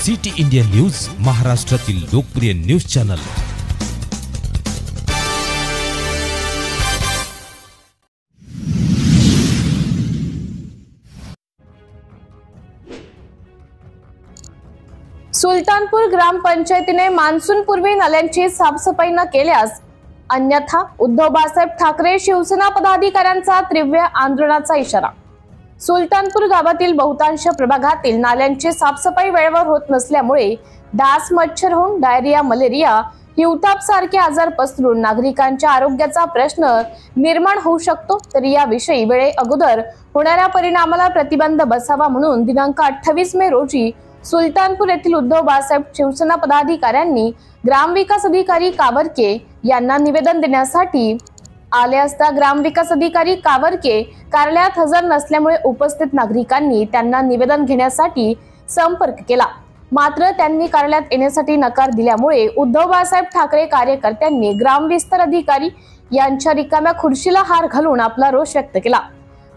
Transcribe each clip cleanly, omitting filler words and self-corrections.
City India news, महाराष्ट्रातील लोकप्रिय news channel. Sultanpur ग्रामपंचायतीने मान्सून पूर्वी नाल्यांची साफसफाई न केल्यास अन्यथा उद्धव बाळासाहेब ठाकरे शिवसेना पदाधिकाऱ्यांचा तीव्र आंदोलनाचा इशारा। सुलतानपूर गावातील बहुतांश प्रभागातील नाल्यांची साफसफाई वेळेवर होत नसल्यामुळे डास, मच्छर होऊन डायरिया, मलेरिया, हिवताप सारखे आजार पसरून नागरिकांच्या आरोग्याचा प्रश्न निर्माण होऊ शकतो। तर याविषयी वेळे अगोदर होणाऱ्या परिणामाला प्रतिबंध बसावा म्हणून दिनांक 28 मे रोजी सुलतानपूर येथील उद्धव बाळासाहेब शिवसेना पदाधिकाऱ्यांनी ग्रामविकास अधिकारी कावरके यांना निवेदन देण्यासाठी आले असता ग्रामविकास अधिकारी कावरके कार्यालयात हजर नसल्यामुळे उपस्थित नागरिकांनी त्यांना निवेदन घेण्यासाठी संपर्क केला। मात्र त्यांनी कार्यालयात येण्यासाठी नकार दिल्यामुळे उद्धव बाळासाहेब ठाकरे कार्यकर्त्यांनी ग्रामविस्तार अधिकारी यांच्या रिकाम्या खुर्चीला हार घालून आपला रोष व्यक्त केला।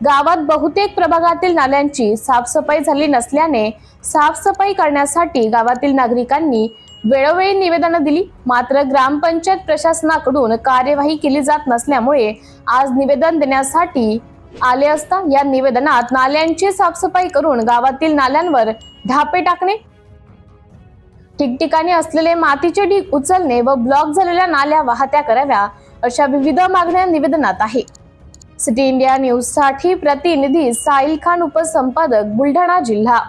गावात बहुतेक प्रभागातील नाल्यांची साफसफाई झाली नसल्याने साफसफाई करण्यासाठी गावातील नागरिकांनी वेळोवेळी निवेदन दिली, मात्र ग्रामपंचायत प्रशासनाकडून कार्यवाही केली जात नसल्यामुळे आज निवेदन देण्यासाठी आले असता या निवेदनात नाल्यांची साफसफाई करून गावातील नाल्यांवर ढापे टाकणे, ठिकठिकाणी असलेले मातीचे ढीग उचलणे व ब्लॉक झालेल्या नाल्या वाहत्या कराव्या अशा विविध मागण्या निवेदनात आहे। सिटी इंडिया न्यूज साठी प्रतिनिधी साहिल खान, उपसंपादक, बुलढाणा जिल्हा।